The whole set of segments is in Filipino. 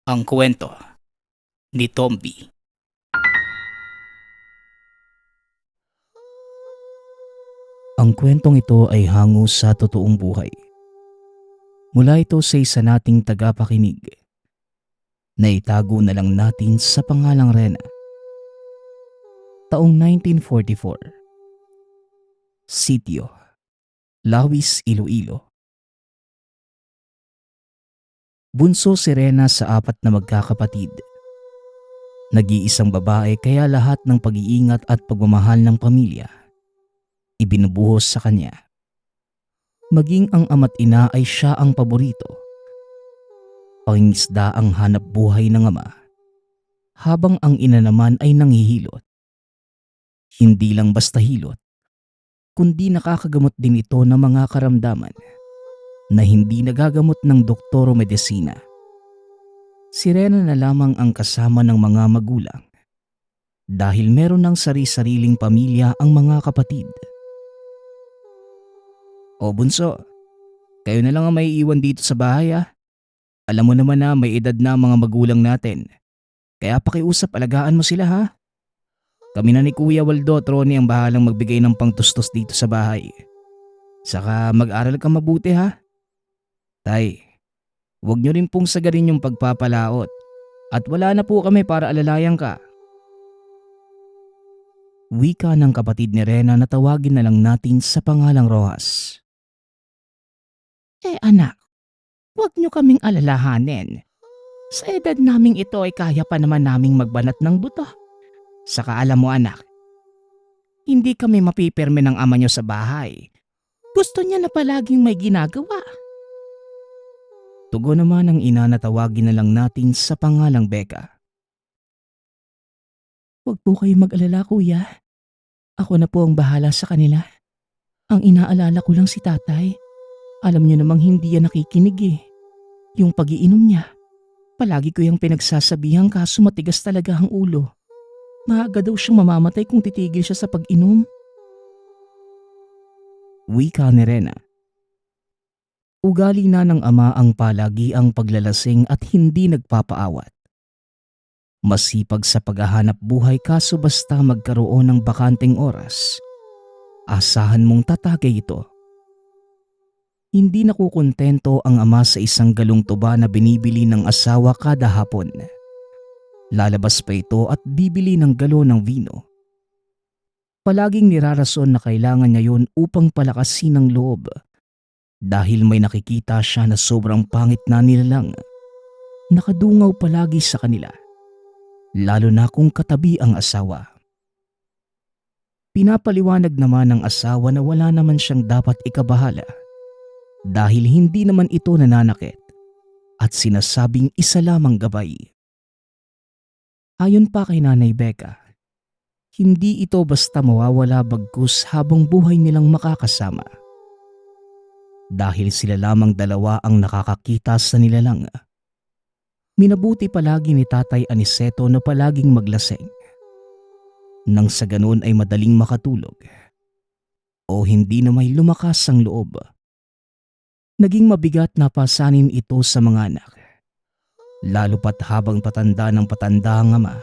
Ang kwento ni Tomby. Ang kwentong ito ay hango sa totoong buhay. Mula ito sa isa nating tagapakinig na itago na lang natin sa pangalang Rena. Taong 1944. Sitio, Lawis, Iloilo. Bunso si Rena sa 4 na magkakapatid. Nag-iisang babae kaya lahat ng pag-iingat at pagmamahal ng pamilya ibinubuhos sa kanya. Maging ang ama't ina ay siya ang paborito. Pangingisda ang hanap buhay ng ama, habang ang ina naman ay nanghihilot. Hindi lang basta hilot, kundi nakakagamot din ito ng mga karamdaman na hindi nagagamot ng doktor o medisina. Si Rena na lamang ang kasama ng mga magulang dahil meron ng sari-sariling pamilya ang mga kapatid. O bunso, kayo na lang ang may iwan dito sa bahay ah. Alam mo naman na may edad na ang mga magulang natin. Kaya pakiusap, alagaan mo sila ha. Kami na ni Kuya Waldo at Ronnie ang bahalang magbigay ng pangtustos dito sa bahay. Saka mag-aral ka mabuti ha. Tay, huwag nyo rin pong sagarin yung pagpapalaot. At wala na po kami para alalayan ka. Wika ng kapatid ni Rena na tawagin na lang natin sa pangalang Rojas. Anak, huwag niyo kaming alalahanin. Sa edad naming ito ay kaya pa naman naming magbanat ng buto. Saka alam mo anak, hindi kami mapipirme ng ama niyo sa bahay. Gusto niya na palaging may ginagawa. Tugon naman ng ina na tawagin na lang natin sa pangalang Becca. Huwag po kayong mag-alala kuya. Ako na po ang bahala sa kanila. Ang inaalala ko lang si tatay. Alam niyo namang hindi yan nakikinig eh. Yung pag-iinom niya, palagi ko yung pinagsasabihan kaso matigas talaga ang ulo. Maaga daw siyang mamamatay kung titigil siya sa pag-inom. Wika ni Rena. Ugali na ng ama ang palagi ang paglalasing at hindi nagpapaawat. Masipag sa paghahanap buhay kaso basta magkaroon ng bakanteng oras, asahan mong tatagay ito. Hindi nakukontento ang ama sa isang galong tuba na binibili ng asawa kada hapon. Lalabas pa ito at bibili ng galon ng vino. Palaging nirarason na kailangan niya yun upang palakasin ang loob dahil may nakikita siya na sobrang pangit na nilalang. Nakadungaw palagi sa kanila, lalo na kung katabi ang asawa. Pinapaliwanag naman ng asawa na wala naman siyang dapat ikabahala dahil hindi naman ito nananakit at sinasabing isa lamang gabay. Ayon pa kay Nanay Becca, hindi ito basta mawawala bagkus habang buhay nilang makakasama. Dahil sila lamang dalawa ang nakakakita sa nilalang. Minabuti palagi ni Tatay Aniceto na palaging maglaseng. Nang sa ganun ay madaling makatulog o hindi na may lumakas ang loob. Naging mabigat na pasanin ito sa mga anak. Lalo pat habang patanda ng patanda ang ama,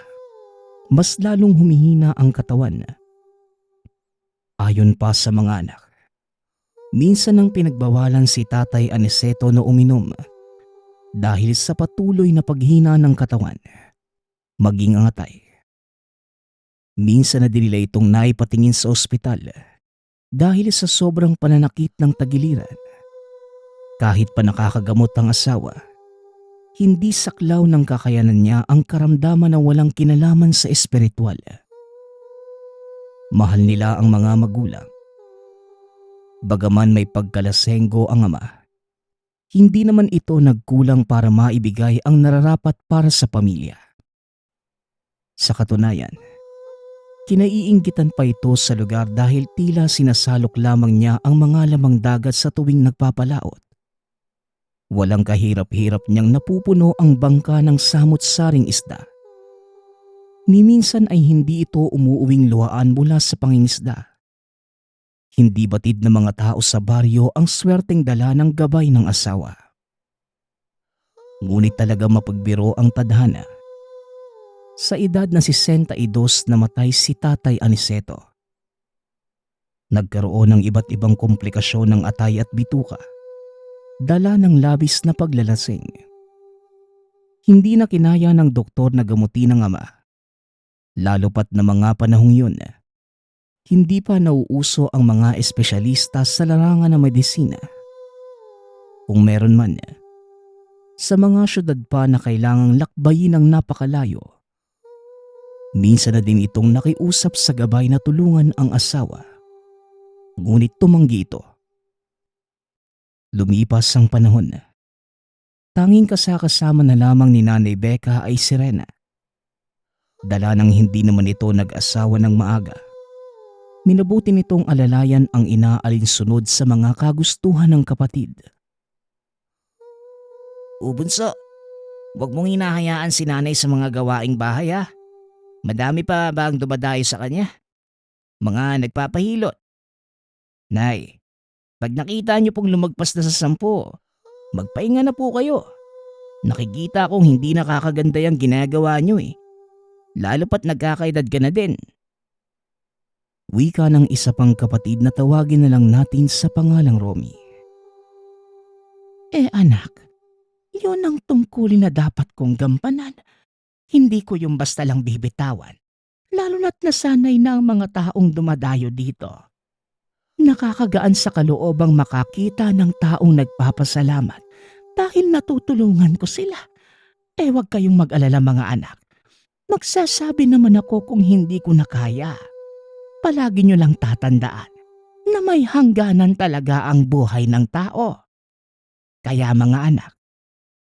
mas lalong humihina ang katawan. Ayon pa sa mga anak, minsan nang pinagbawalan si Tatay Aniceto na uminom dahil sa patuloy na paghina ng katawan, maging ang atay. Minsan na dinila itong naipatingin sa ospital dahil sa sobrang pananakit ng tagiliran. Kahit pa nakakagamot ang asawa, hindi saklaw ng kakayanan niya ang karamdaman na walang kinalaman sa espiritual. Mahal nila ang mga magulang. Bagaman may pagkalasenggo ang ama, hindi naman ito nagkulang para maibigay ang nararapat para sa pamilya. Sa katunayan, kinaiinggitan pa ito sa lugar dahil tila sinasalok lamang niya ang mga lamang dagat sa tuwing nagpapalaot. Walang kahirap-hirap niyang napupuno ang bangka ng samut-saring isda. Ni minsan ay hindi ito umuuwing luhaan mula sa pangingisda. Hindi batid ng mga tao sa baryo ang swerteng dala ng gabay ng asawa. Ngunit talaga mapagbiro ang tadhana. Sa edad na 62 namatay si Tatay Aniceto. Nagkaroon ng iba't ibang komplikasyon ng atay at bituka, dala ng labis na paglalasing. Hindi na kinaya ng doktor na gamutin ang ama, lalo pat na mga panahong yun, hindi pa nauuso ang mga espesyalista sa larangan ng medisina. Kung meron man, sa mga syudad pa na kailangang lakbayin ng napakalayo. Minsan na din itong nakiusap sa gabay na tulungan ang asawa. Ngunit tumanggi ito. Lumipas ang panahon. Tanging kasakasama na lamang ni Nanay Becca ay si Rena. Dala ng hindi naman ito nag-asawa ng maaga. Minabuti nitong alalayan ang inaalinsunod sa mga kagustuhan ng kapatid. Bunso, huwag mong hinahayaan si nanay sa mga gawaing bahay ha. Madami pa ba ang dumadayo sa kanya? Mga nagpapahilot. Nay, pag nakita niyo pong lumagpas na sa 10, magpahinga na po kayo. Nakikita kong hindi nakakaganda yung ginagawa niyo eh. Lalo pat nagkakaedad ka na din. Wika ng isa pang kapatid na tawagin na lang natin sa pangalang Romy. Anak, yun ang tungkulin na dapat kong gampanan. Hindi ko yung basta lang bibitawan. Lalo na't nasanay na ang mga taong dumadayo dito. Nakakagaan sa kaloobang makakita ng taong nagpapasalamat dahil natutulungan ko sila. Huwag kayong mag-alala mga anak. Magsasabi naman ako kung hindi ko na kaya. Palagi nyo lang tatandaan na may hangganan talaga ang buhay ng tao. Kaya mga anak,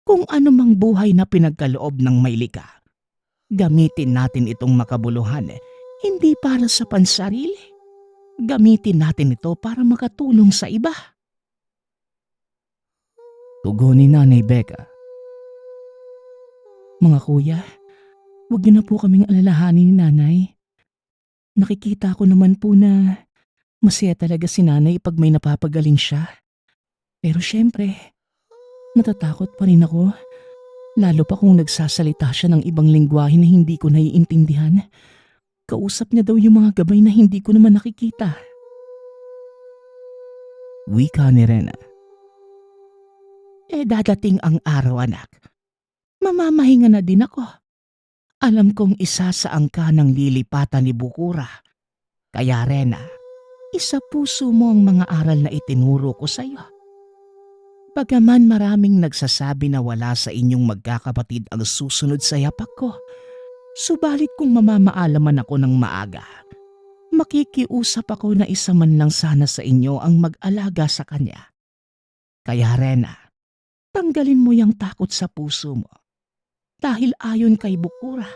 kung anumang buhay na pinagkaloob ng may likha, gamitin natin itong makabuluhan hindi para sa pansarili. Gamitin natin ito para makatulong sa iba. Tugon ni Nanay Becca. Mga kuya, huwag niyo na po kaming alalahanin ni Nanay. Nakikita ko naman po na masaya talaga si Nanay pag may napapagaling siya. Pero syempre, natatakot pa rin ako. Lalo pa kung nagsasalita siya ng ibang lengguwahe na hindi ko naiintindihan. Kausap niya daw yung mga gabay na hindi ko naman nakikita. Wika ni Rena. Dadating ang araw anak. Mamamahinga na din ako. Alam kong isa sa angka ng lilipatan ni Bukura. Kaya Rena, isa puso mo ang mga aral na itinuro ko sa iyo. Bagaman maraming nagsasabi na wala sa inyong magkakapatid ang susunod sa yapak ko, subalit kung mamamaalaman ako ng maaga, makikiusap ako na isa man lang sana sa inyo ang mag-alaga sa kanya. Kaya Rena, tanggalin mo yung takot sa puso mo. Dahil ayon kay Bukura,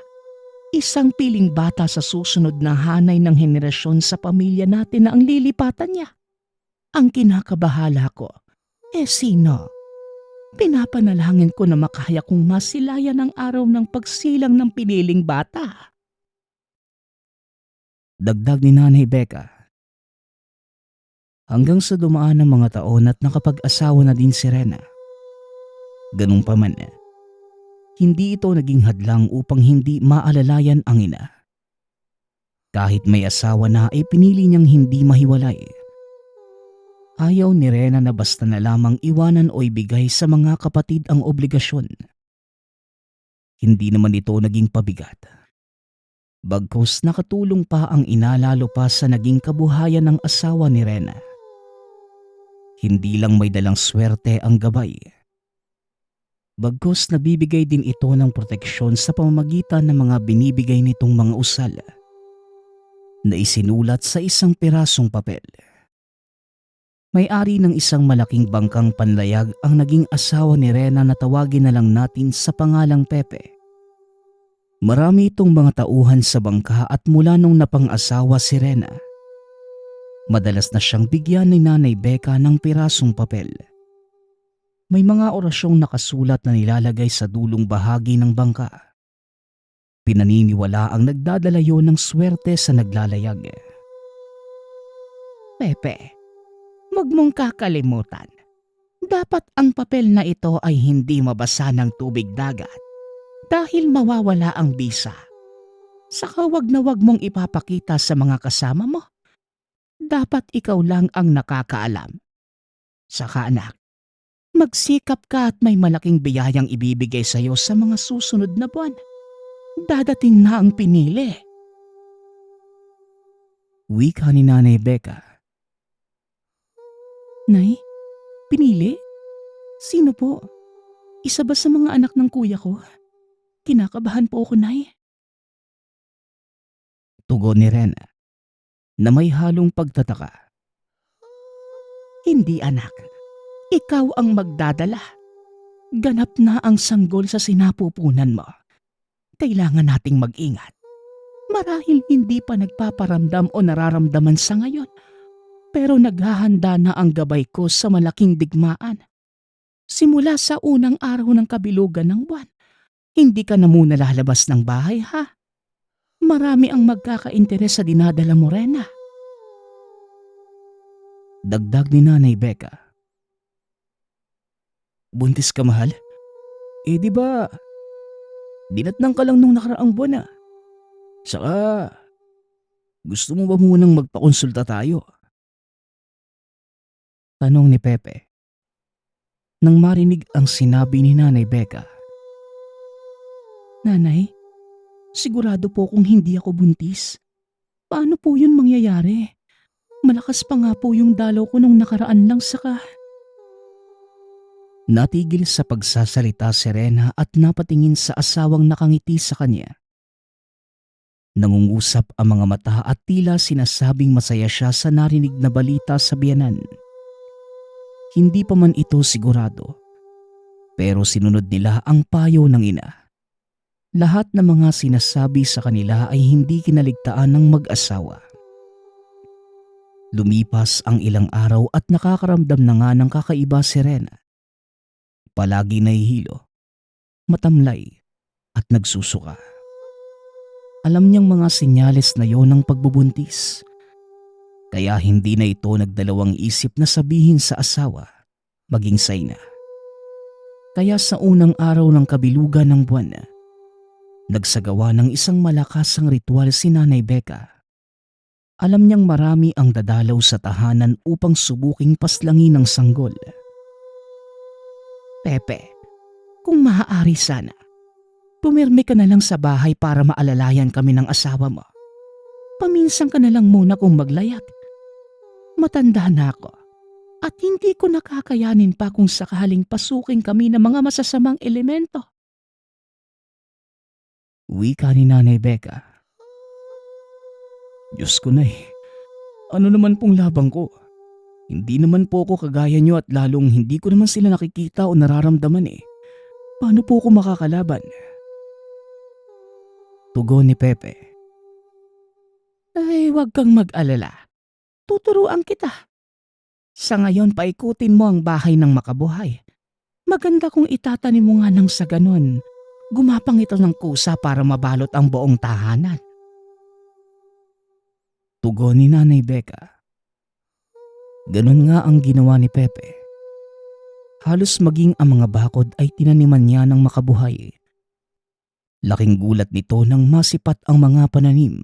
isang piling bata sa susunod na hanay ng henerasyon sa pamilya natin na ang lilipatan niya. Ang kinakabahala ko, sino? Pinapanalangin ko na makaya kong masilayan ang araw ng pagsilang ng piniling bata. Dagdag ni Nanay Becca. Hanggang sa dumaan ang mga taon at nakapag-asawa na din si Rena. Ganun pa man, hindi ito naging hadlang upang hindi maalalayan ang ina. Kahit may asawa na ay pinili niyang hindi mahiwalay. Ayaw ni Rena na basta na lamang iwanan o ibigay sa mga kapatid ang obligasyon. Hindi naman ito naging pabigat. Bagkus nakatulong pa ang ina lalo pa sa naging kabuhayan ng asawa ni Rena. Hindi lang may dalang swerte ang gabay. Bagkus nabibigay din ito ng proteksyon sa pamamagitan ng mga binibigay nitong mga usal na isinulat sa isang pirasong papel. May-ari ng isang malaking bangkang panlayag ang naging asawa ni Rena na tawagin na lang natin sa pangalang Pepe. Marami itong mga tauhan sa bangka at mula nung napang-asawa si Rena, madalas na siyang bigyan ni Nanay Becca ng pirasong papel. May mga orasyong nakasulat na nilalagay sa dulong bahagi ng bangka. Pinaniniwala ang nagdadala yun ng swerte sa naglalayag. Pepe, huwag mong kakalimutan. Dapat ang papel na ito ay hindi mabasa ng tubig dagat dahil mawawala ang bisa. Saka wag na wag mong ipapakita sa mga kasama mo. Dapat ikaw lang ang nakakaalam. Saka anak, magsikap ka at may malaking biyayang ibibigay sa iyo sa mga susunod na buwan. Dadating na ang pinili. Wika ni Nanay Becca. Nay, pinili? Sino po? Isa ba sa mga anak ng kuya ko? Kinakabahan po ako, Nay. Tugon ni Rena na may halong pagtataka. Hindi anak, ikaw ang magdadala. Ganap na ang sanggol sa sinapupunan mo. Kailangan nating mag-ingat. Marahil hindi pa nagpaparamdam o nararamdaman sa ngayon, pero naghahanda na ang gabay ko sa malaking digmaan. Simula sa unang araw ng kabilugan ng buwan, hindi ka na muna lalabas ng bahay, ha? Marami ang magkakainteres sa dinadala mo, Rena. Dagdag ni Nanay Becca. Buntis ka, mahal? Di ba, dinatnang ka lang nung nakaraang buwan, ah. Saka, gusto mo ba munang magpakonsulta tayo? Tanong ni Pepe. Nang marinig ang sinabi ni Nanay Becca. Nanay, sigurado po kung hindi ako buntis. Paano po yun mangyayari? Malakas pa nga po yung dalaw ko nung nakaraan lang saka... Natigil sa pagsasalita si Rena at napatingin sa asawang nakangiti sa kanya. Nangungusap ang mga mata at tila sinasabing masaya siya sa narinig na balita sa biyanan. Hindi pa man ito sigurado, pero sinunod nila ang payo ng ina. Lahat ng mga sinasabi sa kanila ay hindi kinaligtaan ng mag-asawa. Lumipas ang ilang araw at nakakaramdam na nga ng kakaiba si Rena. Palagi nahihilo, matamlay at nagsusuka. Alam niyang mga senyales na yon ng pagbubuntis. Kaya hindi na ito nagdalawang isip na sabihin sa asawa, maging sa ina. Kaya sa unang araw ng kabilugan ng buwan, nagsagawa ng isang malakasang ritual si Nanay Becca. Alam niyang marami ang dadalaw sa tahanan upang subuking paslangin ang sanggol. Pepe, kung maaari sana, pumirmi ka na lang sa bahay para maalalayan kami ng asawa mo. Paminsan ka na lang muna kung maglayat. Matanda na ako at hindi ko nakakayanin pa kung sakaling pasukin kami ng mga masasamang elemento. Wika ni Nanay Becca. Diyos ko, Nay, ano naman pong labang ko? Hindi naman po ako kagaya niyo at lalong hindi ko naman sila nakikita o nararamdaman eh. Paano po ako makakalaban? Tugon ni Pepe. Ay, huwag kang mag-alala. Tuturuan kita. Sa ngayon, paikutin mo ang bahay ng makabuhay. Maganda kung itatanim mo nga nang sa ganon. Gumapang ito ng kusa para mabalot ang buong tahanan. Tugon ni Nanay Becca. Ganon nga ang ginawa ni Pepe. Halos maging ang mga bakod ay tinaniman niya ng makabuhay. Laking gulat nito nang masipat ang mga pananim.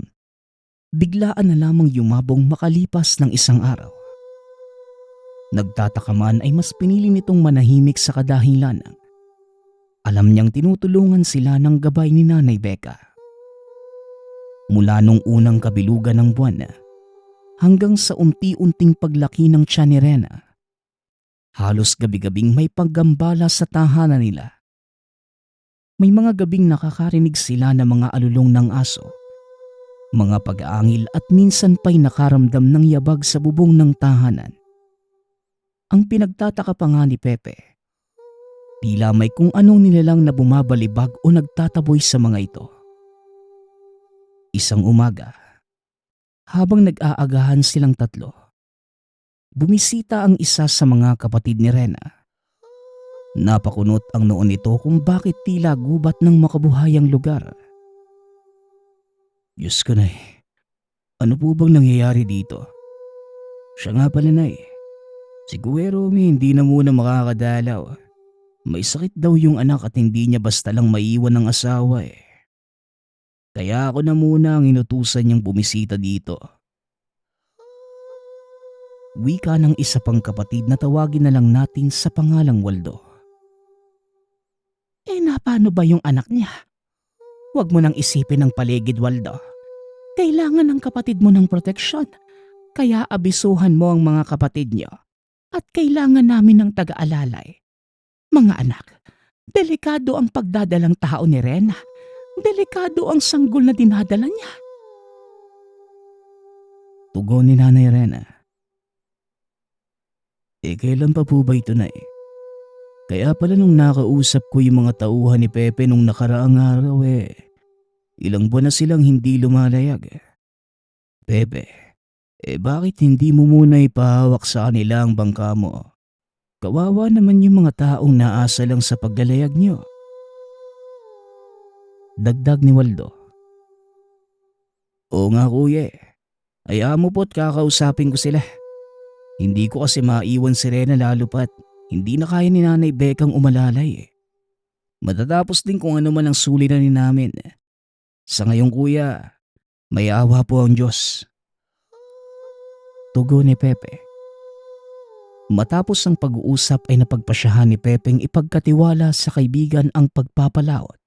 Biglaan na lamang yumabong makalipas ng isang araw. Nagtataka man ay mas pinili nitong manahimik sa kadahilanan. Alam niyang tinutulungan sila ng gabay ni Nanay Becca. Mula nung unang kabilugan ng buwan hanggang sa unti-unting paglaki ng tiyan ni Rena, halos gabi-gabing may paggambala sa tahanan nila. May mga gabing nakakarinig sila ng mga alulong ng aso, mga pag-aangil at minsan pa'y nakaramdam ng yabag sa bubong ng tahanan. Ang pinagtataka pa nga ni Pepe, tila may kung anong nilalang na bumabalibag o nagtataboy sa mga ito. Isang umaga, habang nag-aagahan silang tatlo, bumisita ang isa sa mga kapatid ni Rena. Napakunot ang noon nito kung bakit tila gubat ng makabuhay ang lugar. Diyos ko, Nay, ano po bang nangyayari dito? Siya nga pala, Nay, Si Guerrero hindi na muna makakadalaw. May sakit daw yung anak at hindi niya basta lang maiwan ng asawa eh. Kaya ako na muna ang inutusan niyang bumisita dito. Wika ng isa pang kapatid na tawagin na lang natin sa pangalang Waldo. Paano ba yung anak niya? Huwag mo nang isipin ang paligid, Waldo. Kailangan ng kapatid mo ng proteksyon. Kaya abisuhan mo ang mga kapatid niyo. At kailangan namin ng taga-alalay. Mga anak, delikado ang pagdadalang tao ni Rena. Delikado ang sanggol na dinadala niya. Tugon ni Nanay Rena. Kailan pa po ba ito na eh? Kaya pala nung nakausap ko yung mga tauhan ni Pepe nung nakaraang araw ilang buwan na silang hindi lumalayag. Pepe, bakit hindi mo muna ipahawak sa kanila ang bangka mo? Kawawa naman yung mga taong naasa lang sa paglalayag niyo. Dagdag ni Waldo. Oo nga kuya. Hayaan mo po't kakausapin ko sila. Hindi ko kasi maiwan si Rena lalo pat hindi na kaya ni Nanay Bekang umalalay. Matatapos din kung ano man ang suliranin namin. Sa ngayon kuya, may awa po ang Diyos. Tugon ni Pepe. Matapos ang pag-uusap ay napagpasyahan ni Pepeng ipagkatiwala sa kaibigan ang pagpapalaot.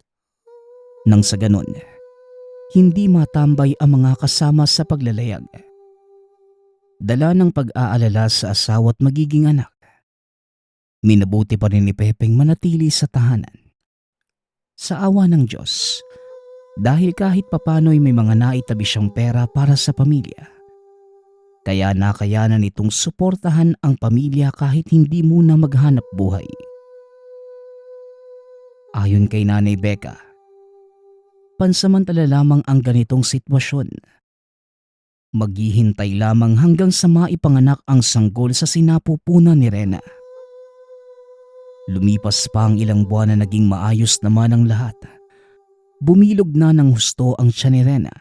Nang sa ganon, hindi matambay ang mga kasama sa paglalayag. Dala ng pag-aalala sa asawa at magiging anak. Minabuti pa rin ni Pepeng manatili sa tahanan. Sa awa ng Diyos, dahil kahit papano'y may mga naitabi siyang pera para sa pamilya. Kaya nakayanan itong suportahan ang pamilya kahit hindi muna maghanap buhay. Ayon kay Nanay Becca, pansamantala lamang ang ganitong sitwasyon. Maghihintay lamang hanggang sa maipanganak ang sanggol sa sinapupunan ni Rena. Lumipas pa ang ilang buwan na naging maayos naman ang lahat. Bumilog na ng husto ang tiyan ni Rena.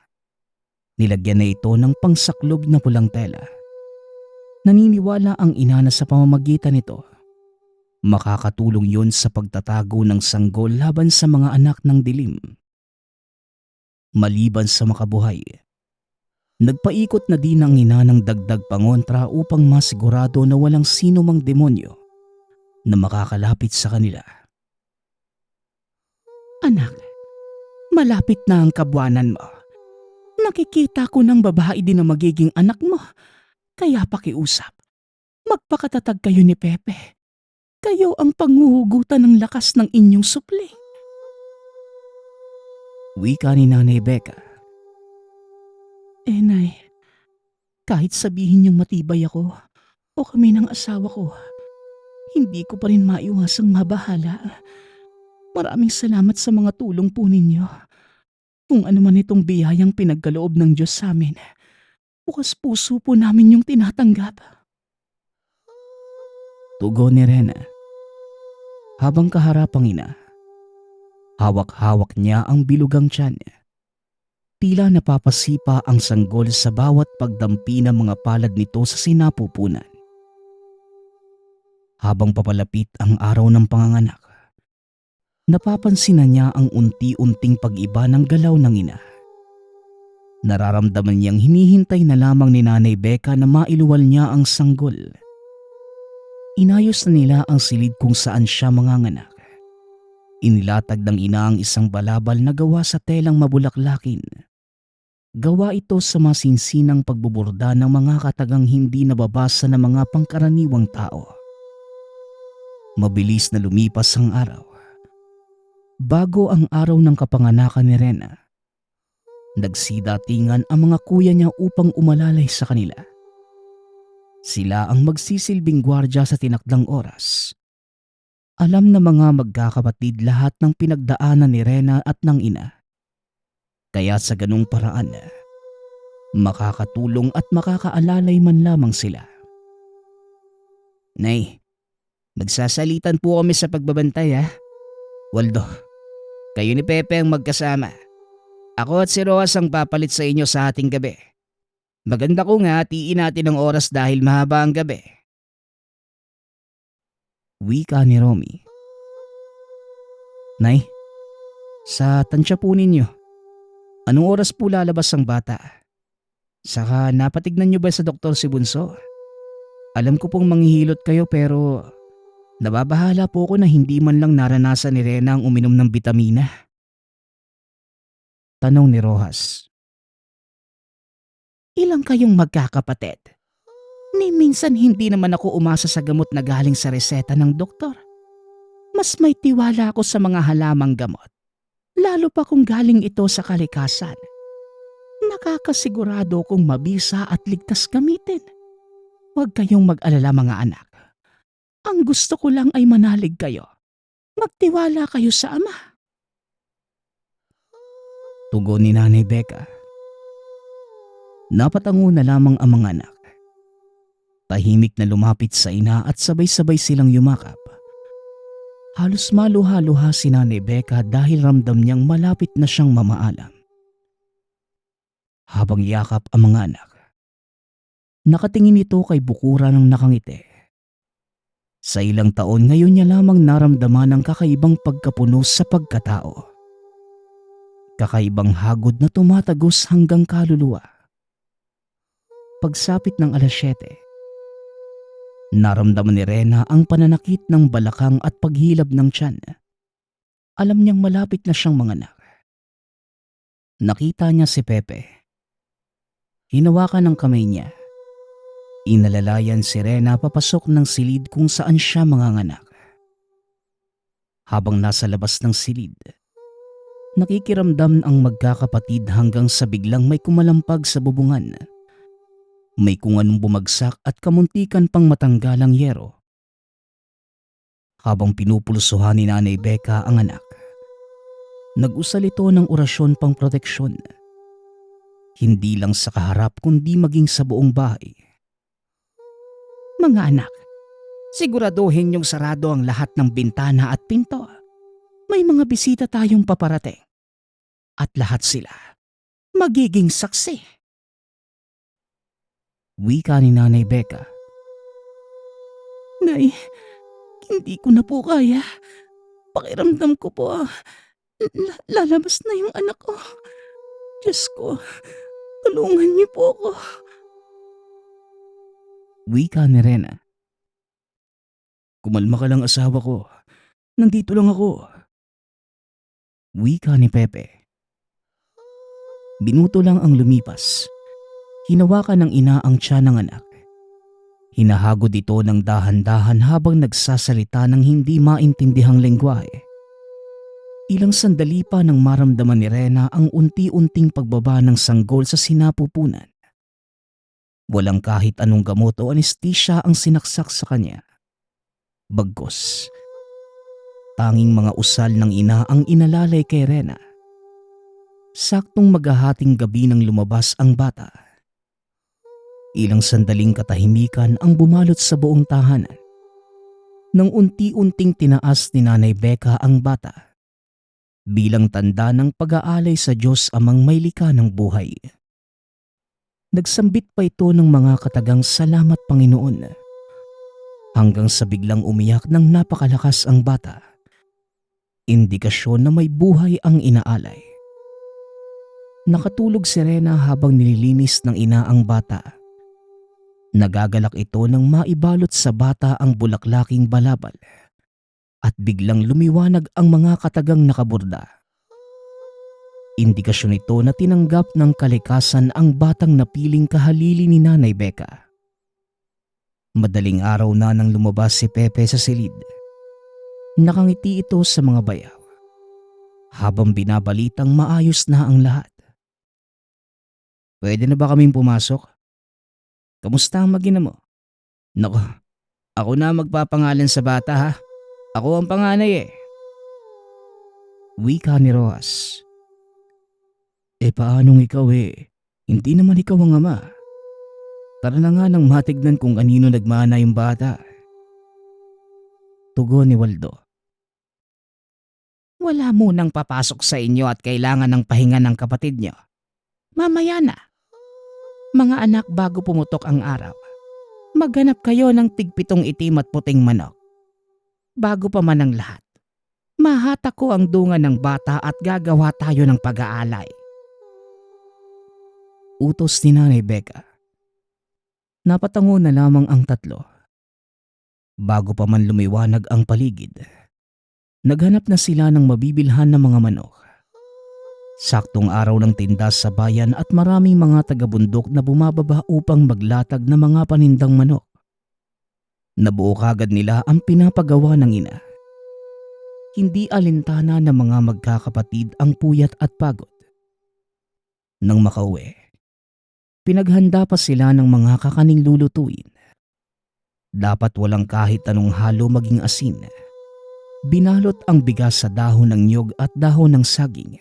Nilagyan na ito ng pangsaklob na pulang tela. Naniniwala ang ina na sa pamamagitan nito, makakatulong yun sa pagtatago ng sanggol laban sa mga anak ng dilim. Maliban sa makabuhay, nagpaikot na din ang ina ng dagdag pangontra upang masigurado na walang sino mang demonyo na makakalapit sa kanila. Anak, malapit na ang kabuanan mo. Nakikita ko ng babae din na magiging anak mo. Kaya pakiusap, magpakatatag kayo ni Pepe. Kayo ang panghuhugutan ng lakas ng inyong supli. Wika ni Nanay Becca. Nay, kahit sabihin niyong matibay ako o kami ng asawa ko, hindi ko pa rin maiwasang mabahala. Maraming salamat sa mga tulong po ninyo. Kung ano man itong biyayang pinagkaloob ng Diyos sa amin, bukas puso po namin yung tinatanggap. Tugon ni Rena. Habang kaharapang ina, hawak-hawak niya ang bilugang tiyan. Tila napapasipa ang sanggol sa bawat pagdampi ng mga palad nito sa sinapupunan. Habang papalapit ang araw ng panganganak, napapansin na niya ang unti-unting pag-iba ng galaw ng ina. Nararamdaman niyang hinihintay na lamang ni Nanay Becca na mailuwal niya ang sanggol. Inayos na nila ang silid kung saan siya manganganak. Inilatag ng ina ang isang balabal na gawa sa telang mabulaklakin. Gawa ito sa masinsinang pagbuburda ng mga katagang hindi nababasa ng mga pangkaraniwang tao. Mabilis na lumipas ang araw. Bago ang araw ng kapanganakan ni Rena, nagsidatingan ang mga kuya niya upang umalalay sa kanila. Sila ang magsisilbing gwardya sa tinakdang oras. Alam na mga magkakapatid lahat ng pinagdaanan ni Rena at ng ina. Kaya sa ganung paraan, makakatulong at makakaalalay man lamang sila. Nay, magsasalitan po kami sa pagbabantay ha. Waldo, kayo ni Pepe ang magkasama. Ako at si Roas ang papalit sa inyo sa ating gabi. Maganda kung hatiin natin ang oras dahil mahaba ang gabi. Wika ni Romy. Nay, sa tansya po ninyo, anong oras po lalabas ang bata? Saka napatignan nyo ba sa doktor si Bunso? Alam ko pong manghihilot kayo pero nababahala po ako na hindi man lang naranasan ni Rena ang uminom ng bitamina. Tanong ni Rojas. Ilang kayong magkakapatid? Ni minsan hindi naman ako umasa sa gamot na galing sa reseta ng doktor. Mas may tiwala ako sa mga halamang gamot. Lalo pa kung galing ito sa kalikasan. Nakakasigurado kong mabisa at ligtas gamitin. Huwag kayong mag-alala mga anak. Ang gusto ko lang ay manalig kayo. Magtiwala kayo sa ama. Tugon ni Nanay Becca. Napatango na lamang ang mga anak. Tahimik na lumapit sa ina at sabay-sabay silang yumakap. Halos maluha-luha si Nanay Becca dahil ramdam niyang malapit na siyang mamaalam. Habang yakap ang mga anak, nakatingin ito kay Bukura ng nakangiti. Sa ilang taon ngayon niya lamang naramdaman ang kakaibang pagkapuno sa pagkatao. Kakaibang hagod na tumatagos hanggang kaluluwa. Pagsapit ng 7:00, naramdaman ni Rena ang pananakit ng balakang at paghilab ng tiyan. Alam niyang malapit na siyang manganak. Nakita niya si Pepe. Hinawakan ng kamay niya. Inalalayan si Rena papasok ng silid kung saan siya manganganak. Habang nasa labas ng silid, nakikiramdam ang magkakapatid hanggang sa biglang may kumalampag sa bubungan. May kung anong bumagsak at kamuntikan pang matanggalang yero. Habang pinupulsuhan ni Nanay Becca ang anak, nag-usal ito ng orasyon pang proteksyon. Hindi lang sa kaharap kundi maging sa buong bahay. Mga anak, siguraduhin niyong sarado ang lahat ng bintana at pinto. May mga bisita tayong paparating. At lahat sila magiging saksi. Wika ni Nanay Becca. Nay, hindi ko na po kaya. Pakiramdam ko po, lalabas na yung anak ko. Diyos ko, tulungan niyo po ako. Wika ni Rena. Kumalma ka lang asawa ko. Nandito lang ako. Wika ni Pepe. Binuto lang ang lumipas. Hinawakan ng ina ang tiyan ng anak. Hinahagod ito ng dahan-dahan habang nagsasalita ng hindi maintindihang lengguwahe. Ilang sandali pa nang maramdaman ni Rena ang unti-unting pagbaba ng sanggol sa sinapupunan. Walang kahit anong gamot o anesthesia ang sinaksak sa kanya. Bagkus, tanging mga usal ng ina ang inalalay kay Rena. Saktong maghahating gabi nang lumabas ang bata. Ilang sandaling katahimikan ang bumalot sa buong tahanan. Nang unti-unting tinaas ni Nanay Becca ang bata bilang tanda ng pag-aalay sa Diyos amang may likha ng buhay. Nagsambit pa ito ng mga katagang salamat Panginoon hanggang sa biglang umiyak ng napakalakas ang bata. Indikasyon na may buhay ang inaalay. Nakatulog si Rena habang nililinis ng ina ang bata. Nagagalak ito nang maibalot sa bata ang bulaklaking balabal at biglang lumiwanag ang mga katagang nakaburda. Indikasyon ito na tinanggap ng kalikasan ang batang napiling kahalili ni Nanay Becca. Madaling araw na nang lumabas si Pepe sa silid. Nakangiti ito sa mga bayaw habang binabalitang maayos na ang lahat. Pwede na ba kaming pumasok? Kamusta ang mag-ina mo? Nako, ako na magpapangalan sa bata ha. Ako ang panganay eh. Wika ni Rojas. Paanong ikaw Hindi naman ikaw ang ama. Tara na nga nang matignan kung kanino nagmana yung bata. Tugon ni Waldo. Wala munang papasok sa inyo at kailangan ng pahinga ng kapatid niyo. Mamaya na. Mga anak, bago pumutok ang araw, maghanap kayo ng tig-7 itim at puting manok. Bago pa man ang lahat, mahatak ko ang dunga ng bata at gagawa tayo ng pag-aalay. Utos ni Nanay Becca. Napatango na lamang ang tatlo. Bago pa man lumiwanag ang paligid, naghanap na sila ng mabibilhan ng mga manok. Saktong araw ng tinda sa bayan at maraming mga taga-bundok na bumababa upang maglatag ng mga panindang manok. Nabuo kagad nila ang pinapagawa ng ina. Hindi alintana ng mga magkakapatid ang puyat at pagod. Nang makauwi, pinaghanda pa sila ng mga kakaning lulutuin. Dapat walang kahit anong halo maging asin. Binalot ang bigas sa dahon ng niyog at dahon ng saging.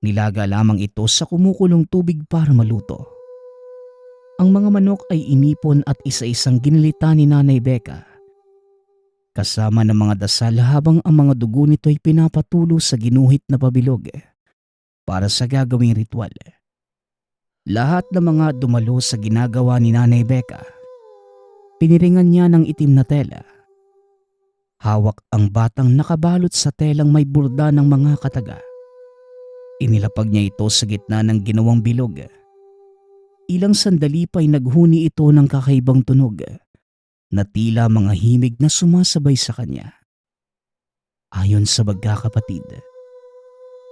Nilaga lamang ito sa kumukulong tubig para maluto. Ang mga manok ay inipon at isa-isang ginilita ni Nanay Becca. Kasama ng mga dasal habang ang mga dugo nito ay pinapatulo sa ginuhit na pabilog para sa gagawing ritual. Lahat ng mga dumalo sa ginagawa ni Nanay Becca, piniringan niya ng itim na tela. Hawak ang batang nakabalot sa telang may burda ng mga kataga. Inilapag niya ito sa gitna ng ginawang bilog. Ilang sandali pa'y naghuni ito ng kakaibang tunog na tila mga himig na sumasabay sa kanya. Ayon sa magkakapatid,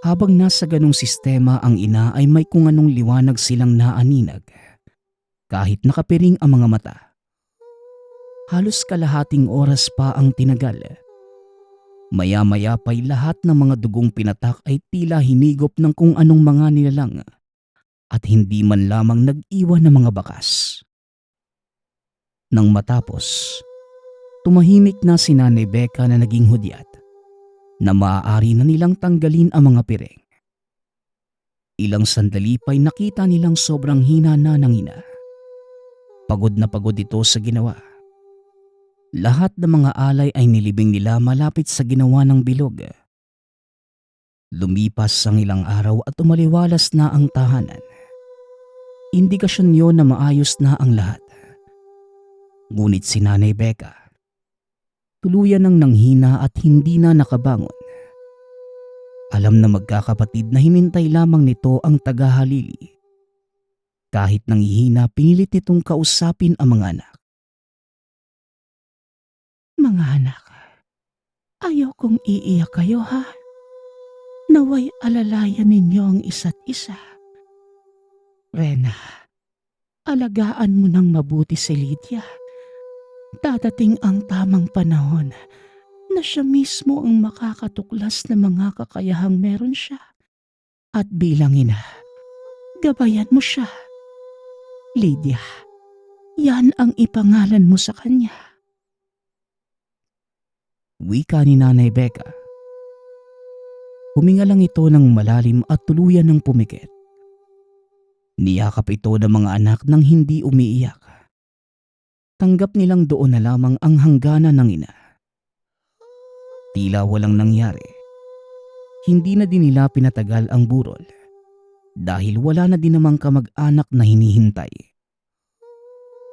habang nasa ganong sistema ang ina ay may kung anong liwanag silang naaninag kahit nakapiring ang mga mata. Halos kalahating oras pa ang tinagal. Maya-maya pa'y lahat ng mga dugong pinatak ay tila hinigop ng kung anong mga nilalang at hindi man lamang nag-iwan ng mga bakas. Nang matapos, tumahimik na si Nanay Becca na naging hudyat na maaari na nilang tanggalin ang mga piring. Ilang sandali pa'y nakita nilang sobrang hina na ng ina. Pagod na pagod ito sa ginawa. Lahat ng mga alay ay nilibing nila malapit sa ginawa ng bilog. Lumipas ang ilang araw at umaliwalas na ang tahanan. Indikasyon yon na maayos na ang lahat. Ngunit si Nanay Becca, tuluyan ng nanghina at hindi na nakabangon. Alam na magkakapatid na hinintay lamang nito ang tagahalili. Kahit nanghihina, pinilit nitong kausapin ang mga anak. Mga anak, ayaw kong iiyak kayo ha. Naway alalayan ninyo ang isa't isa. Rena, alagaan mo ng mabuti si Lydia. Dadating ang tamang panahon na siya mismo ang makakatuklas ng mga kakayahang meron siya. At bilang ina, gabayan mo siya. Lydia, yan ang ipangalan mo sa kanya. Wika ni Nanay Becca. Huminga lang ito ng malalim at tuluyan ng pumikit. Niyakap ito ng mga anak nang hindi umiiyak. Tanggap nilang doon na lamang ang hangganan ng ina. Tila walang nangyari. Hindi na din nila pinatagal ang burol dahil wala na din namang kamag-anak na hinihintay.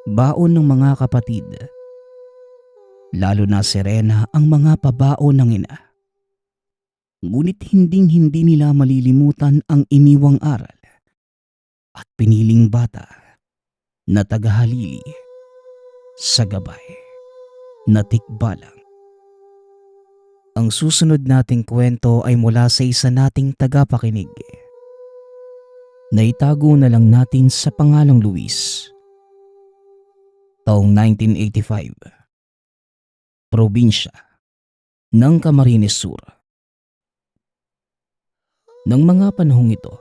Baon ng mga kapatid, lalo na si Rena ang mga pabaon ng ina. Ngunit hindi nila malilimutan ang iniwang aral at piniling bata na tagahalili sa gabay na tikbalang. Ang susunod nating kwento ay mula sa isa nating tagapakinig. Naitago na lang natin sa pangalang Luis. Taong 1985. Probinsya ng Camarines Sur. Nang mga panahong ito,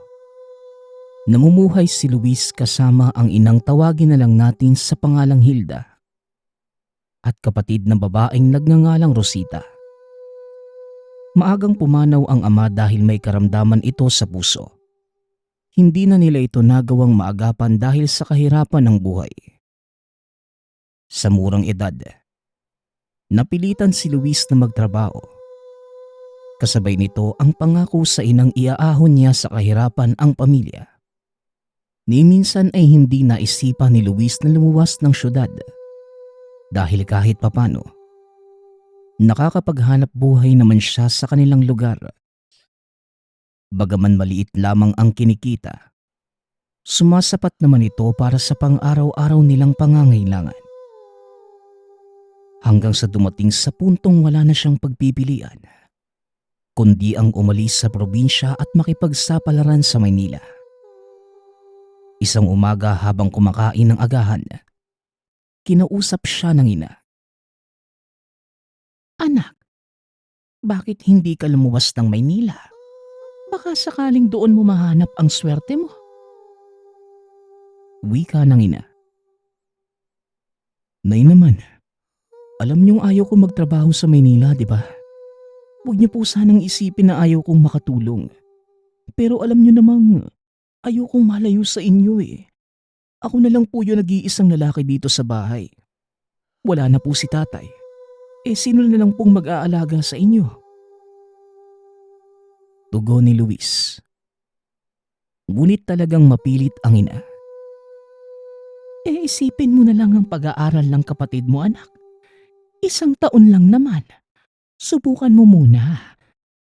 namumuhay si Luis kasama ang inang tawagin na lang natin sa pangalang Hilda at kapatid ng babaeng nagngangalang Rosita. Maagang pumanaw ang ama dahil may karamdaman ito sa puso. Hindi na nila ito nagawang maagapan dahil sa kahirapan ng buhay. Sa murang edad, napilitan si Luis na magtrabaho. Kasabay nito ang pangako sa inang iaahon niya sa kahirapan ang pamilya. Ni minsan ay hindi naisipan ni Luis na lumuwas ng syudad dahil kahit papano, Nakakapaghanap buhay naman siya sa kanilang lugar. Bagaman maliit lamang ang kinikita, sumasapat naman ito para sa pang-araw-araw nilang pangangailangan. Hanggang sa dumating sa puntong wala na siyang pagpipilian, kundi ang umalis sa probinsya at makipagsapalaran sa Maynila. Isang umaga habang kumakain ng agahan, kinausap siya ng ina. Anak, bakit hindi ka lumuwas ng Maynila? Baka sakaling doon mo mahanap ang swerte mo. Wika ng ina. Nay naman, alam niyong ayaw kong magtrabaho sa Maynila, di ba? Huwag niyo po sanang isipin na ayaw kong makatulong. Pero alam niyo namang ayaw kong malayo sa inyo eh. Ako na lang po yung nag-iisang lalaki dito sa bahay. Wala na po si tatay. Sino na lang pong mag-aalaga sa inyo? Tugon ni Luis. Ngunit talagang mapilit ang ina. Isipin mo na lang ang pag-aaral ng kapatid mo, anak. 1 taon lang naman. Subukan mo muna.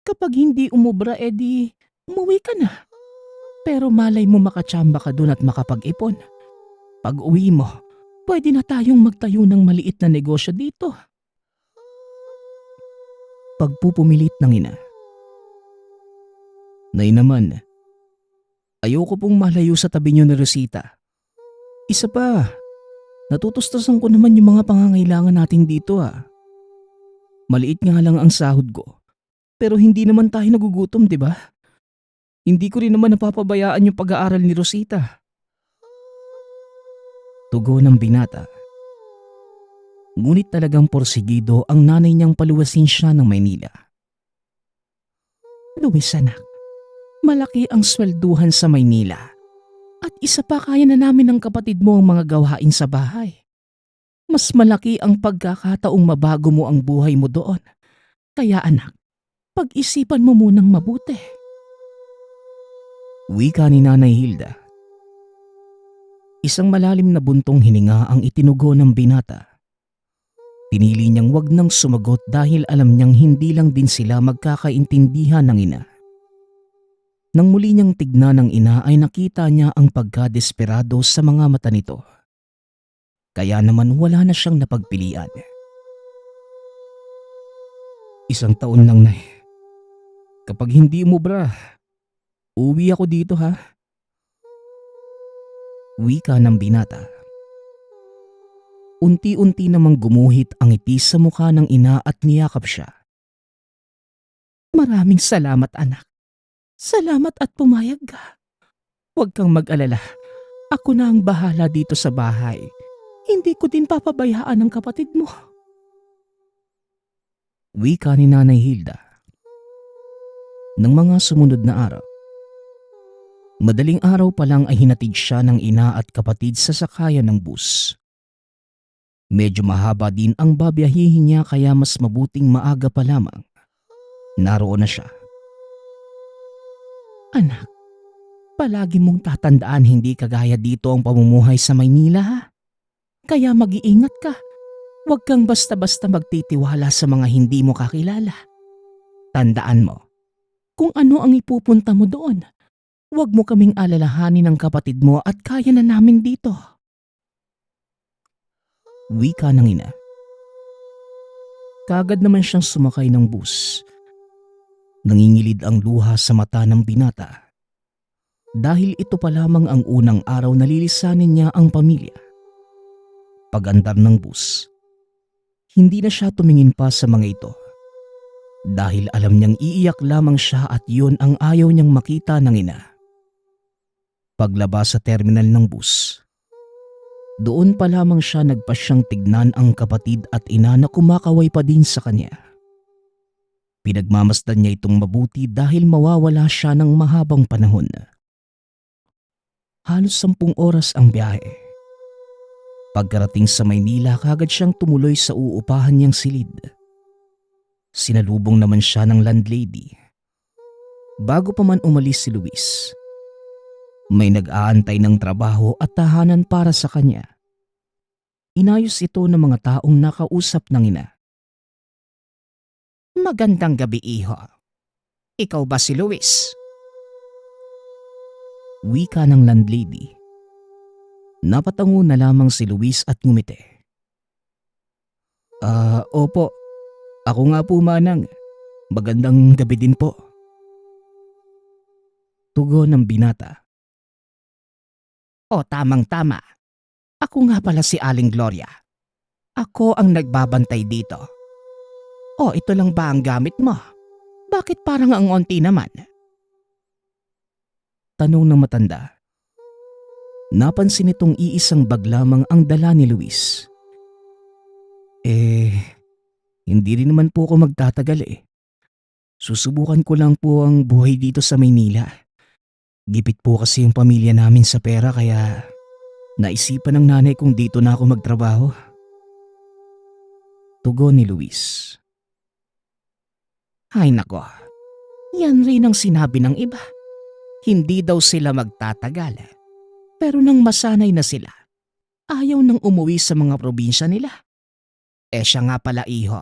Kapag hindi umubra, edi umuwi ka na. Pero malay mo makatsamba ka dun at makapag-ipon. Pag uwi mo, pwede na tayong magtayo ng maliit na negosyo dito. Pagpupumilit ng ina. Nay naman, ayoko pong malayo sa tabi niyo ni Rosita. Isa pa, natutustasan ko naman yung mga pangangailangan natin dito ah. Maliit nga lang ang sahod ko, pero hindi naman tayo nagugutom, di ba? Hindi ko rin naman napapabayaan yung pag-aaral ni Rosita. Tugon ng binata. Ngunit talagang porsigido ang nanay niyang paluwasin siya ng Maynila. Luis anak, malaki ang swelduhan sa Maynila. At isa pa kaya na namin ng kapatid mo ang mga gawain sa bahay. Mas malaki ang pagkakataong mabago mo ang buhay mo doon. Kaya anak, pag-isipan mo munang mabuti. Wika ni Nanay Hilda. Isang malalim na buntong hininga ang itinugo ng binata. Pinili niyang wag nang sumagot dahil alam niyang hindi lang din sila magkakaintindihan ng ina. Nang muli niyang tignan ng ina ay nakita niya ang pagkadesperado sa mga mata nito. Kaya naman wala na siyang napagpilian. 1 taon lang na. Kapag hindi umubra, uwi ako dito ha. Wika ng binata. Unti-unti namang gumuhit ang ngiti sa mukha ng ina at niyakap siya. Maraming salamat anak. Salamat at pumayag ka. Huwag kang mag-alala. Ako na ang bahala dito sa bahay. Hindi ko din papabayaan ang kapatid mo. Wika ni Nanay Hilda. Nang mga sumunod na araw, madaling araw pa lang ay hinatid siya ng ina at kapatid sa sakayan ng bus. Medyo mahaba din ang babiyahihin niya kaya mas mabuting maaga pa lamang. Naroon na siya. Anak, palagi mong tatandaan hindi kagaya dito ang pamumuhay sa Maynila ha. Kaya mag-iingat ka. Huwag kang basta-basta magtitiwala sa mga hindi mo kakilala. Tandaan mo, kung ano ang ipupunta mo doon, huwag mo kaming alalahanin ng kapatid mo at kaya na namin dito. Wika ng ina. Kaagad naman siyang sumakay ng bus. Nangingilid ang luha sa mata ng binata. Dahil ito pa lamang ang unang araw na lilisanin niya ang pamilya. Pag-andar ng bus, hindi na siya tumingin pa sa mga ito. Dahil alam niyang iiyak lamang siya at yun ang ayaw niyang makita ng ina. Paglabas sa terminal ng bus, doon pa lamang siya nagpasyang tignan ang kapatid at ina na kumakaway pa din sa kanya. Pinagmamasdan niya itong mabuti dahil mawawala siya ng mahabang panahon. Halos 10 oras ang biyahe. Pagkarating sa Maynila, kagad siyang tumuloy sa uupahan niyang silid. Sinalubong naman siya ng landlady. Bago pa man umalis si Luis, may nag-aantay ng trabaho at tahanan para sa kanya. Inayos ito ng mga taong nakausap ng ina. Magandang gabi, iho. Ikaw ba si Luis? Wika ng landlady. Napatango na lamang si Luis at ngumiti. Opo. Ako nga po, manang. Magandang gabi din po. Tugon ng binata. O, tamang-tama. Ako nga pala si Aling Gloria. Ako ang nagbabantay dito. O, ito lang ba ang gamit mo? Bakit parang ang onti naman? Tanong ng matanda. Napansin itong iisang bag lamang ang dala ni Luis. Hindi rin naman po ako magtatagal eh. Susubukan ko lang po ang buhay dito sa Maynila. Gipit po kasi yung pamilya namin sa pera kaya naisipan ng nanay kong dito na ako magtrabaho. Tugon ni Luis. Ay nako, yan rin ang sinabi ng iba. Hindi daw sila magtatagal. Pero nang masanay na sila, ayaw nang umuwi sa mga probinsya nila. Siya nga pala, iho.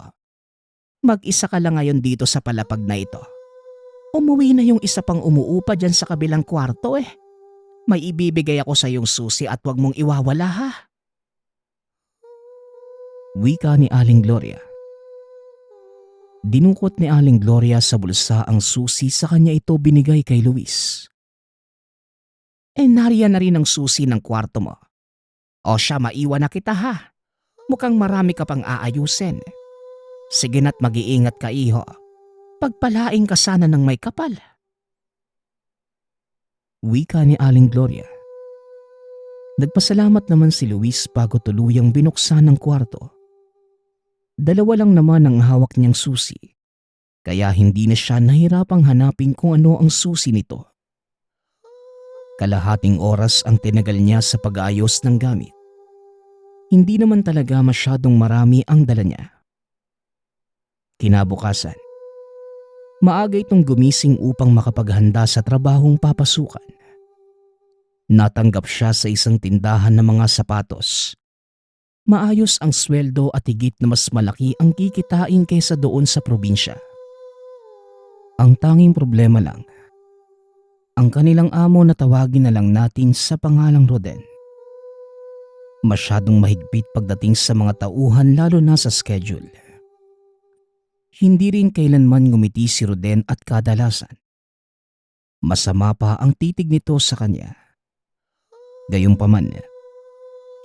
Mag-isa ka lang ngayon dito sa palapag na ito. Umuwi na yung isa pang umuupa dyan sa kabilang kwarto eh. May ibibigay ako sa iyong susi at wag mong iwawala ha. Wika ni Aling Gloria. Dinukot ni Aling Gloria sa bulsa ang susi, sa kanya ito binigay kay Luis. Nariyan na rin ang susi ng kwarto mo. O siya, maiwan na kita ha. Mukhang marami ka pang aayusin. Sige na't mag-iingat ka, iho. Pagpalaing ka sana ng may kapal. Wika ni Aling Gloria. Nagpasalamat naman si Luis bago tuluyang binuksan ng kwarto. Dalawa lang naman ang hawak niyang susi, kaya hindi na siya nahirapang hanapin kung ano ang susi nito. Kalahating oras ang tinagal niya sa pag-aayos ng gamit. Hindi naman talaga masyadong marami ang dala niya. Kinabukasan, maaga itong gumising upang makapaghanda sa trabahong papasukan. Natanggap siya sa isang tindahan ng mga sapatos. Maayos ang sweldo at higit na mas malaki ang kikitain kaysa doon sa probinsya. Ang tanging problema lang, ang kanilang amo na tawagin na lang natin sa pangalang Roden. Masyadong mahigpit pagdating sa mga tauhan, lalo na sa schedule. Hindi rin kailanman ngumiti si Roden at kadalasan masama pa ang titig nito sa kanya. Gayunpaman,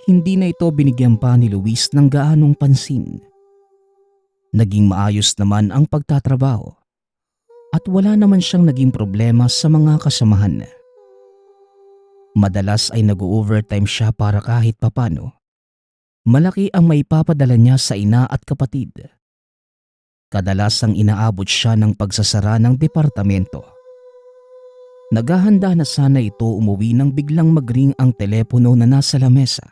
hindi na ito binigyan pa ni Luis ng gaanong pansin. Naging maayos naman ang pagtatrabaho at wala naman siyang naging problema sa mga kasamahan. Madalas ay nag-overtime siya para kahit papano malaki ang maipapadala niya sa ina at kapatid. Kadalasang inaabot siya ng pagsasara ng departamento. Naghahanda na sana ito umuwi nang biglang magring ang telepono na nasa lamesa.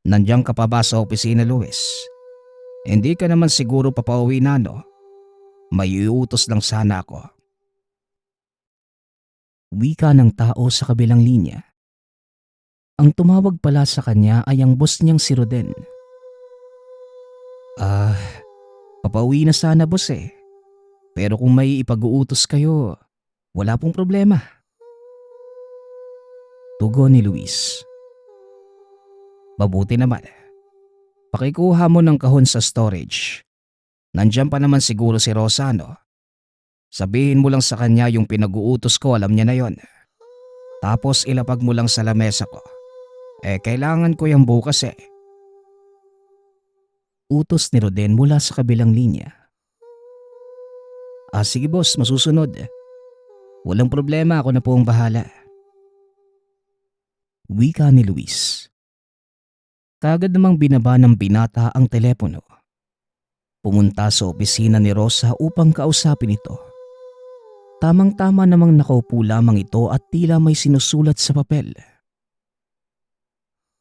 Nandiyan ka pa ba sa opisina, Luis? Hindi ka naman siguro papauwi na, no? May iutos lang sana ako. Wika ng tao sa kabilang linya. Ang tumawag pala sa kanya ay ang boss niyang si Roden. Papauwi na sana, boss eh. Pero kung may ipag-uutos kayo, wala pong problema. Tugon ni Luis. Mabuti naman. Pakikuha mo ng kahon sa storage. Nandiyan pa naman siguro si Rosa, no? Sabihin mo lang sa kanya yung pinag-uutos ko, alam niya na yon. Tapos ilapag mo lang sa lamesa ko. Kailangan ko yung bukas eh. Utos ni Roden mula sa kabilang linya. Sige boss, masusunod. Walang problema, ako na po ang bahala. Wika ni Luis. Kagad namang binaba ng binata ang telepono. Pumunta sa opisina ni Rosa upang kausapin ito. Tamang-tama namang nakaupo lamang ito at tila may sinusulat sa papel.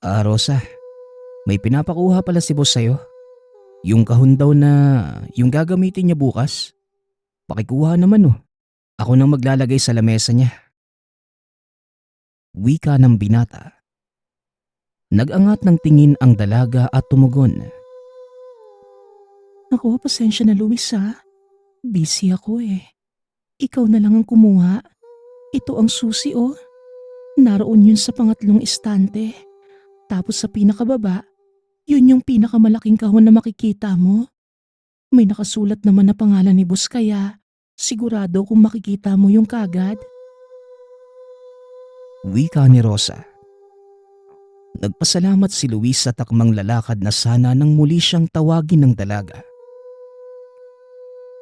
Rosa, may pinapakuha pala si boss sa'yo. Yung kahon daw na yung gagamitin niya bukas. Pakikuha naman oh. Ako nang maglalagay sa lamesa niya. Wika ng binata. Nag-angat ng tingin ang dalaga at tumugon. Naku, pasensya na Luis ha. Busy ako eh. Ikaw na lang ang kumuha. Ito ang susi oh. Naroon yun sa pangatlong istante. Tapos sa pinakababa, yun yung pinakamalaking kahon na makikita mo. May nakasulat naman na pangalan ni boss kaya sigurado kung makikita mo yung kagad. Wika ni Rosa. Nagpasalamat si Luis sa takmang lalakad na sana nang muli siyang tawagin ng dalaga.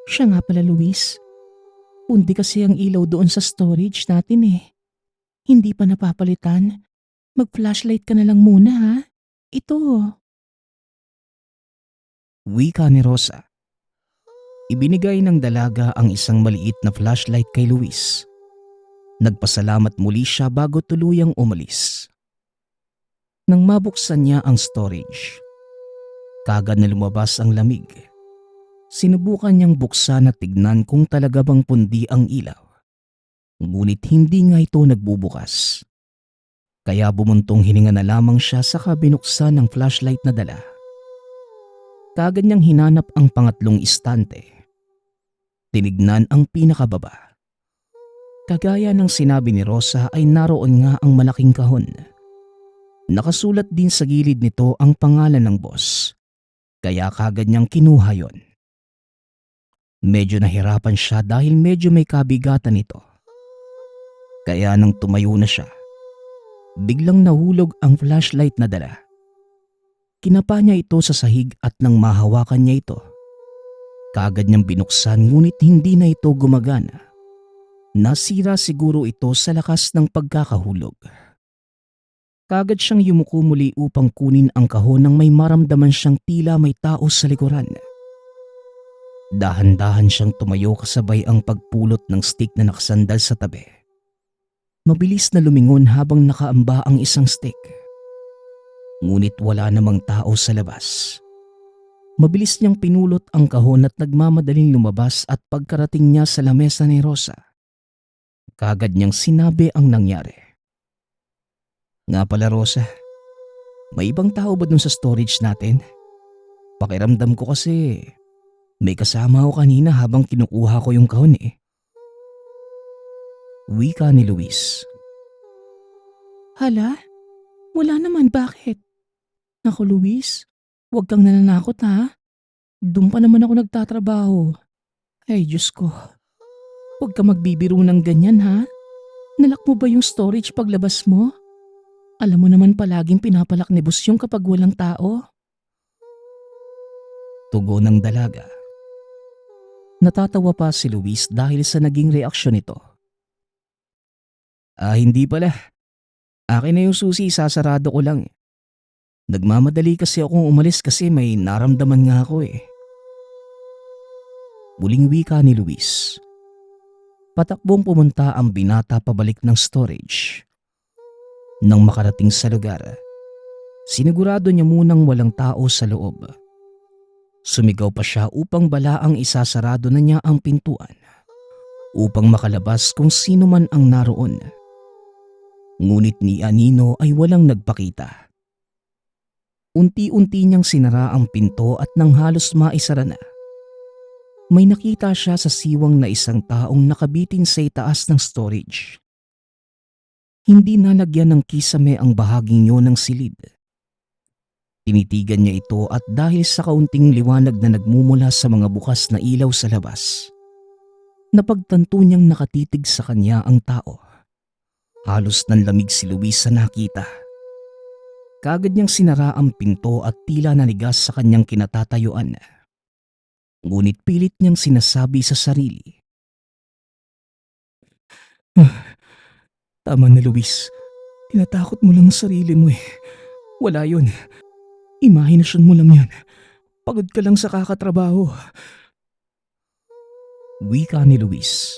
Siya nga pala Luis. Pundi kasi ang ilaw doon sa storage natin eh. Hindi pa napapalitan. Mag-flashlight ka na lang muna ha. Ito. Wika ni Rosa. Ibinigay ng dalaga ang isang maliit na flashlight kay Luis. Nagpasalamat muli siya bago tuluyang umalis. Nang mabuksan niya ang storage, kagad na lumabas ang lamig. Sinubukan niyang buksan at tignan kung talaga bang pundi ang ilaw. Ngunit hindi nga ito nagbubukas. Kaya bumuntong hininga na lamang siya saka binuksan ang flashlight na dala. Kagad niyang hinanap ang pangatlong istante. Tinignan ang pinakababa. Kagaya ng sinabi ni Rosa ay naroon nga ang malaking kahon. Nakasulat din sa gilid nito ang pangalan ng boss. Kaya kagad niyang kinuha yon. Medyo nahirapan siya dahil medyo may kabigatan ito. Kaya nang tumayo na siya, biglang nahulog ang flashlight na dala. Kinapa niya ito sa sahig at nang mahawakan niya ito, kagad niyang binuksan ngunit hindi na ito gumagana. Nasira siguro ito sa lakas ng pagkakahulog. Kagad siyang yumuko muli upang kunin ang kahon nang may maramdaman siyang tila may tao sa likuran. Dahan-dahan siyang tumayo kasabay ang pagpulot ng stick na nakasandal sa tabi. Mabilis na lumingon habang nakaamba ang isang stick. Ngunit wala namang tao sa labas. Mabilis niyang pinulot ang kahon at nagmamadaling lumabas at pagkarating niya sa lamesa ni Rosa, kagad niyang sinabi ang nangyari. Nga pala Rosa, may ibang tao ba dun sa storage natin? Pakiramdam ko kasi may kasama ako kanina habang kinukuha ko yung kahon eh. Wika ni Luis. Hala? Wala naman, bakit? Naku Luis, huwag kang nananakot ha. Doon pa naman ako nagtatrabaho. Ay Diyos ko. Huwag ka magbibiro ng ganyan ha. Nalak mo ba yung storage paglabas mo? Alam mo naman palaging pinapalak ni boss yung kapag walang tao. Tugon ng dalaga. Natatawa pa si Luis dahil sa naging reaksyon nito. Hindi pala. Akin na yung susi, sasarado ko lang. Nagmamadali kasi akong umalis kasi may naramdaman nga ako eh. Muling wika ni Luis. Patakbong pumunta ang binata pabalik ng storage. Nang makarating sa lugar, sinigurado niya munang walang tao sa loob. Sumigaw pa siya upang balaang isasarado na niya ang pintuan upang makalabas kung sino man ang naroon. Ngunit ni Anino ay walang nagpakita. Unti-unti niyang sinara ang pinto at nang halos maisara na, may nakita siya sa siwang na isang taong nakabitin sa itaas ng storage. Hindi nalagyan ng kisame ang bahaging yun ng silid. Tinitigan niya ito at dahil sa kaunting liwanag na nagmumula sa mga bukas na ilaw sa labas, napagtanto niyang nakatitig sa kanya ang tao. Halos nanlamig si Luis sa nakita. Kagad niyang sinara ang pinto at tila nanigas sa kanyang kinatatayuan. Ngunit pilit niyang sinasabi sa sarili. Tama na Luis, tinatakot mo lang ang sarili mo eh. Wala yun. Imahinasyon mo lang yan. Pagod ka lang sa kakatrabaho. Wika ni Luis.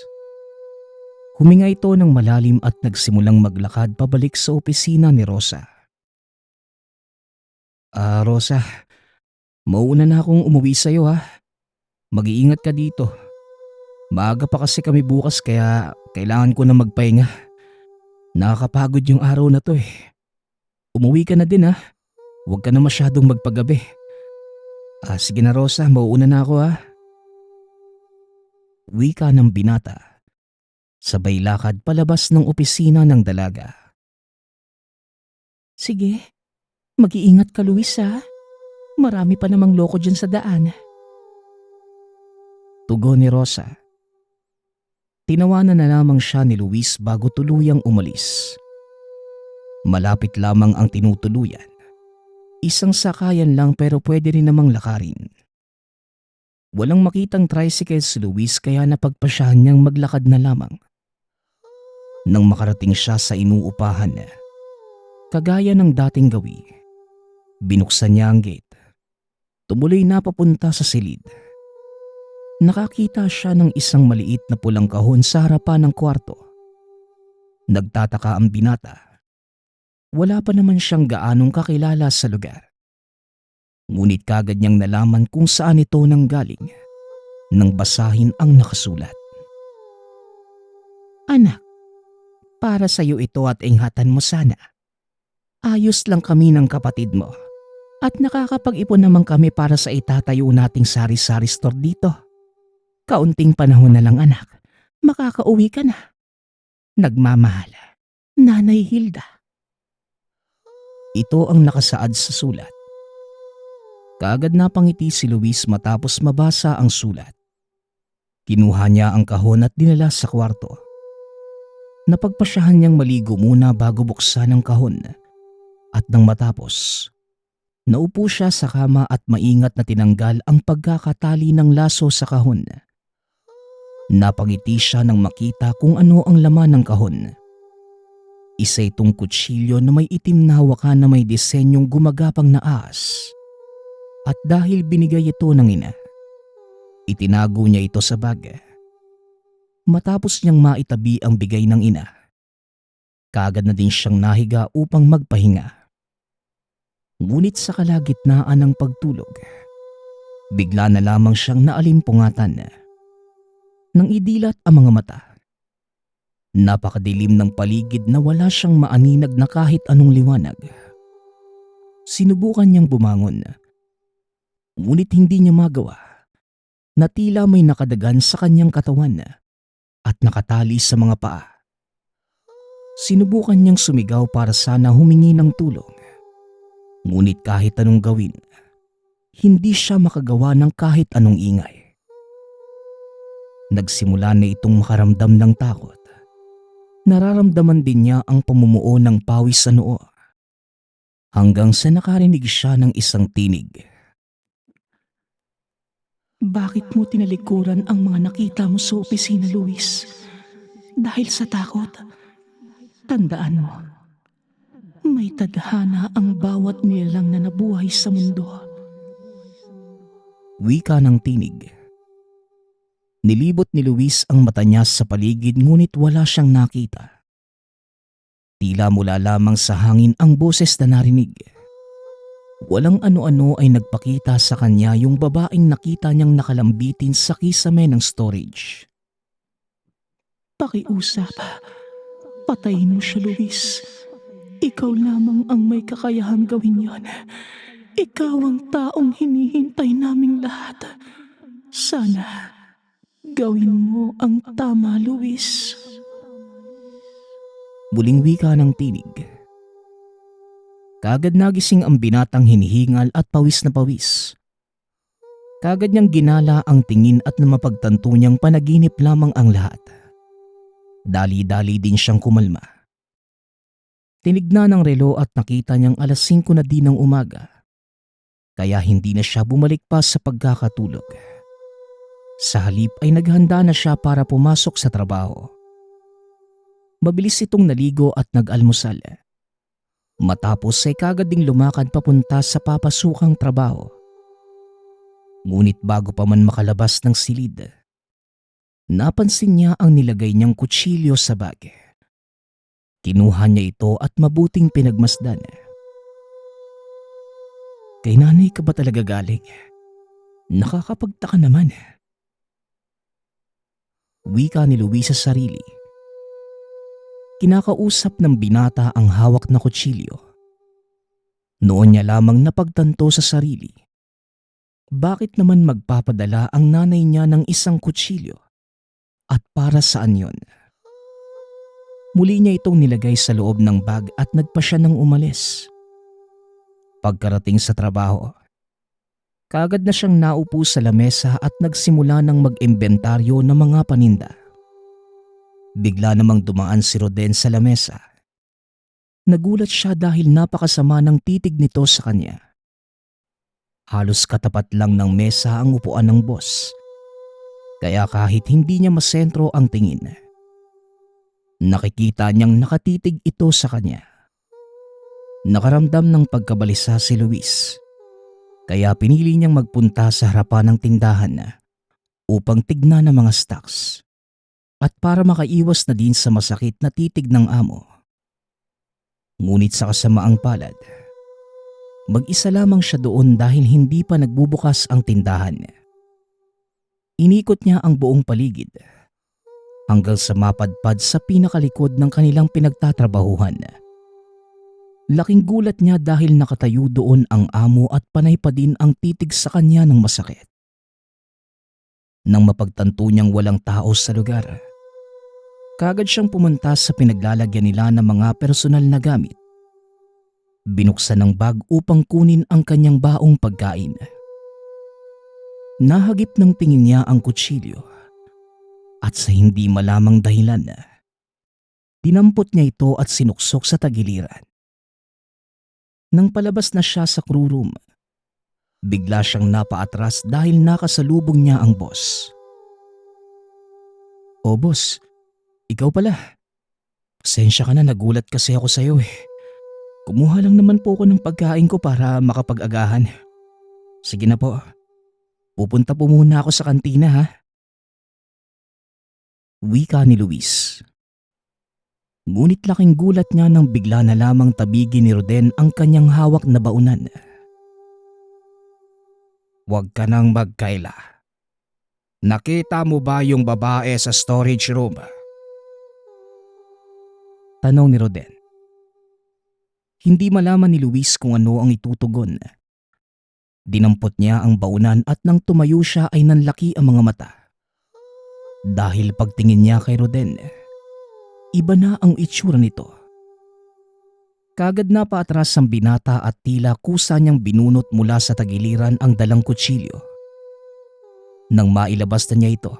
Huminga ito ng malalim at nagsimulang maglakad pabalik sa opisina ni Rosa. Rosa, mauuna na akong umuwi sa'yo ha. Mag-iingat ka dito. Maaga pa kasi kami bukas kaya kailangan ko na magpahinga. Nakakapagod yung araw na to eh. Umuwi ka na din ha. Huwag ka na masyadong magpagabi. Sige na Rosa, mauuna na ako ha. Wika ng binata. Sabay lakad palabas ng opisina ng dalaga. Sige, mag-iingat ka Luis ha. Marami pa namang loko dyan sa daan. Tugon ni Rosa. Tinawanan na lamang siya ni Luis bago tuluyang umalis. Malapit lamang ang tinutuluyan. Isang sakayan lang pero pwede rin namang lakarin. Walang makitang tricycle si Luis kaya napagpasyahan niyang maglakad na lamang. Nang makarating siya sa inuupahan, kagaya ng dating gawi, binuksan niya ang gate. Tumuloy na papunta sa silid. Nakakita siya ng isang maliit na pulang kahon sa harapan ng kwarto. Nagtataka ang binata. Wala pa naman siyang gaanong kakilala sa lugar. Ngunit kagad niyang nalaman kung saan ito nanggaling nang basahin ang nakasulat. Anak, para sa'yo ito at ingatan mo sana. Ayos lang kami ng kapatid mo. At nakakapag-ipon naman kami para sa itatayo nating sari-sari store dito. Kaunting panahon na lang anak, makakauwi ka na. Nagmamahal, Nanay Hilda. Ito ang nakasaad sa sulat. Kaagad napangiti si Luis matapos mabasa ang sulat. Kinuha niya ang kahon at dinala sa kwarto. Napagpasyahan niyang maligo muna bago buksan ang kahon. At nang matapos, naupo siya sa kama at maingat na tinanggal ang pagkakatali ng laso sa kahon. Napangiti siya nang makita kung ano ang laman ng kahon. Isa itong kutsilyo na may itim na hawakan na may disenyong gumagapang na ahas. At dahil binigay ito ng ina, itinago niya ito sa bag. Matapos niyang maitabi ang bigay ng ina, kaagad na din siyang nahiga upang magpahinga. Ngunit sa kalagitnaan ng pagtulog, bigla na lamang siyang naalimpungatan. Nang idilat ang mga mata, napakadilim ng paligid na wala siyang maaninag na kahit anong liwanag. Sinubukan niyang bumangon, ngunit hindi niya magawa na tila may nakadagan sa kanyang katawan at nakatali sa mga paa. Sinubukan niyang sumigaw para sana humingi ng tulong. Ngunit kahit anong gawin, hindi siya makagawa ng kahit anong ingay. Nagsimula na itong makaramdam ng takot. Nararamdaman din niya ang pamumuo ng pawis sa noo. Hanggang sa nakarinig siya ng isang tinig. Bakit mo tinalikuran ang mga nakita mo sa opisina, Luis? Dahil sa takot? Tandaan mo, may tadhana ang bawat nilalang na nabuhay sa mundo. Wika ng tinig. Nilibot ni Luis ang mata niya sa paligid ngunit wala siyang nakita. Tila mula lamang sa hangin ang boses na narinig. Walang ano-ano ay nagpakita sa kanya yung babaeng nakita niyang nakalambitin sa kisame ng storage. Pakiusap, patayin mo siya, Luis. Ikaw lamang ang may kakayahang gawin yon. Ikaw ang taong hinihintay naming lahat. Sana, gawin mo ang tama, Luis. Muling wika ng tinig. Kaagad nagising ang binatang hinihingal at pawis na pawis. Kaagad niyang ginala ang tingin at na mapagtanto niyang panaginip lamang ang lahat. Dali-dali din siyang kumalma. Tinignan ng relo at nakita niyang 5:00 na din ng umaga. Kaya hindi na siya bumalik pa sa pagkakatulog. Sa halip ay naghanda na siya para pumasok sa trabaho. Mabilis itong naligo at nag-almusal. Matapos ay kagad ding lumakad papunta sa papasukang trabaho. Ngunit bago pa man makalabas ng silid, napansin niya ang nilagay niyang kutsilyo sa bag. Kinuha niya ito at mabuting pinagmasdan. Kay nanay ka ba talaga galing? Nakakapagtaka naman. Wika ni Luis sa sarili. Kinakausap ng binata ang hawak na kutsilyo. Noon niya lamang napagtanto sa sarili. Bakit naman magpapadala ang nanay niya ng isang kutsilyo? At para saan yon? Muli niya itong nilagay sa loob ng bag at nagpa siya ng umalis. Pagkarating sa trabaho, kaagad na siyang naupo sa lamesa at nagsimula ng mag-imbentaryo ng mga paninda. Bigla namang dumaan si Roden sa lamesa. Nagulat siya dahil napakasama ng titig nito sa kanya. Halos katapat lang ng mesa ang upuan ng boss. Kaya kahit hindi niya masentro ang tingin, nakikita niyang nakatitig ito sa kanya. Nakaramdam ng pagkabalisa si Luis. Kaya pinili niyang magpunta sa harapan ng tindahan upang tignan ang mga stocks. At para makaiwas na din sa masakit na titig ng amo. Ngunit sa kasamaang palad, mag-isa lamang siya doon dahil hindi pa nagbubukas ang tindahan. Inikot niya ang buong paligid hanggang sa mapadpad sa pinakalikod ng kanilang pinagtatrabahuhan. Laking gulat niya dahil nakatayo doon ang amo at panay pa din ang titig sa kanya ng masakit. Nang mapagtanto niyang walang tao sa lugar, kaagad siyang pumunta sa pinaglalagyan nila ng mga personal na gamit. Binuksan ang bag upang kunin ang kanyang baong pagkain. Nahagip ng tingin niya ang kutsilyo at sa hindi malamang dahilan, dinampot niya ito at sinuksok sa tagiliran. Nang palabas na siya sa crew room, bigla siyang napaatras dahil nakasalubong niya ang boss. "O boss, ikaw pala. Pasensya ka na, nagulat kasi ako sa'yo eh. Kumuha lang naman po ako ng pagkain ko para makapag-agahan. Sige na po. Pupunta po muna ako sa kantina ha." Wika ni Luis. Ngunit laking gulat niya nang bigla na lamang tabigin ni Roden ang kanyang hawak na baunan. "Huwag ka nang magkaila. Nakita mo ba yung babae sa storage room?" Tanong ni Roden. Hindi malaman ni Luis kung ano ang itutugon. Dinampot niya ang baunan at nang tumayo siya ay nanlaki ang mga mata. Dahil pagtingin niya kay Roden, iba na ang itsura nito. Kagad na paatras ang binata at tila kusa niyang binunot mula sa tagiliran ang dalang kutsilyo. Nang mailabas na niya ito,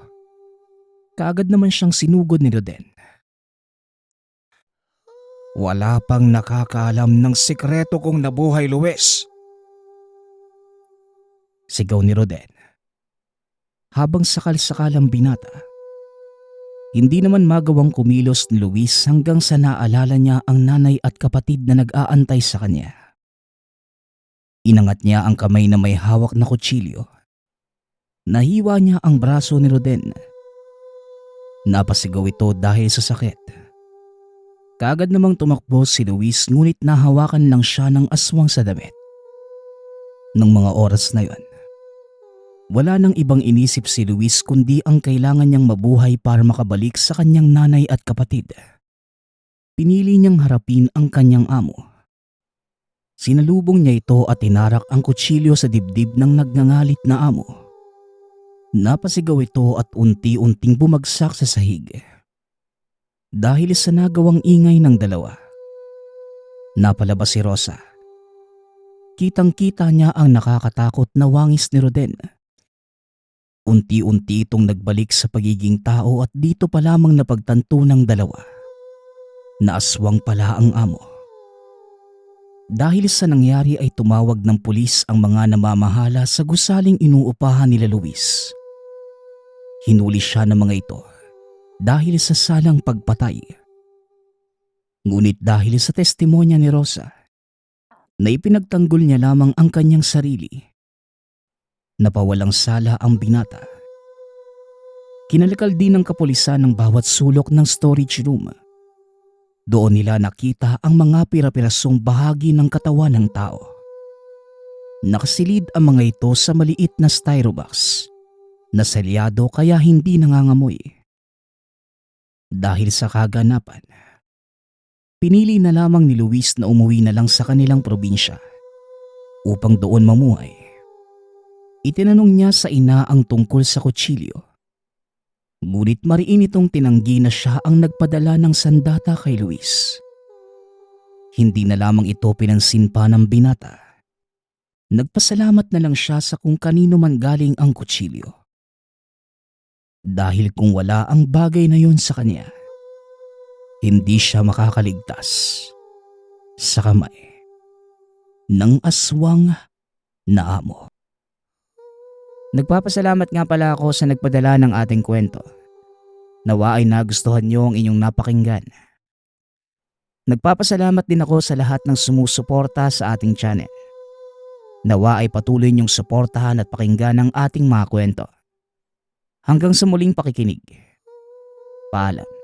kaagad naman siyang sinugod ni Roden. "Wala pang nakakaalam ng sikreto kong nabuhay, Luis!" Sigaw ni Roden. Habang sakal-sakalang binata, hindi naman magawang kumilos ni Luis hanggang sa naalala niya ang nanay at kapatid na nag-aantay sa kanya. Inangat niya ang kamay na may hawak na kutsilyo. Nahiwa niya ang braso ni Roden. Napasigaw ito dahil sa sakit. Kaagad namang tumakbo si Luis ngunit nahawakan lang siya ng aswang sa damit. Nang mga oras na yon, wala nang ibang inisip si Luis kundi ang kailangan niyang mabuhay para makabalik sa kanyang nanay at kapatid. Pinili niyang harapin ang kanyang amo. Sinalubong niya ito at tinarak ang kutsilyo sa dibdib ng nagngangalit na amo. Napasigaw ito at unti-unting bumagsak sa sahig. Dahil sa nagawang ingay ng dalawa, napalabas si Rosa. Kitang-kita niya ang nakakatakot na wangis ni Roden. Unti-unti itong nagbalik sa pagiging tao at dito pa lamang napagtanto ng dalawa na aswang pala ang amo. Dahil sa nangyari ay tumawag ng pulis ang mga namamahala sa gusaling inuupahan nila Luis. Hinuli siya ng mga ito dahil sa salang pagpatay. Ngunit dahil sa testimonya ni Rosa, na ipinagtanggol niya lamang ang kanyang sarili, napawalang sala ang binata. Kinalakal din ng kapulisan ng bawat sulok ng storage room. Doon nila nakita ang mga pira-pirasong bahagi ng katawan ng tao. Nakasilid ang mga ito sa maliit na styrobox na selyado kaya hindi nangangamoy. Dahil sa kaganapan, pinili na lamang ni Luis na umuwi na lang sa kanilang probinsya upang doon mamuhay. Itinanong niya sa ina ang tungkol sa kutsilyo. Ngunit mariin itong tinanggi na siya ang nagpadala ng sandata kay Luis. Hindi na lamang ito pinansin pa ng binata. Nagpasalamat na lang siya sa kung kanino man galing ang kutsilyo. Dahil kung wala ang bagay na yon sa kanya, hindi siya makakaligtas sa kamay ng aswang na amo. Nagpapasalamat nga pala ako sa nagpadala ng ating kwento. Nawa ay nagustuhan niyo ang inyong napakinggan. Nagpapasalamat din ako sa lahat ng sumusuporta sa ating channel. Nawa ay patuloy niyong suportahan at pakinggan ang ating mga kwento. Hanggang sa muling pakikinig. Paalam.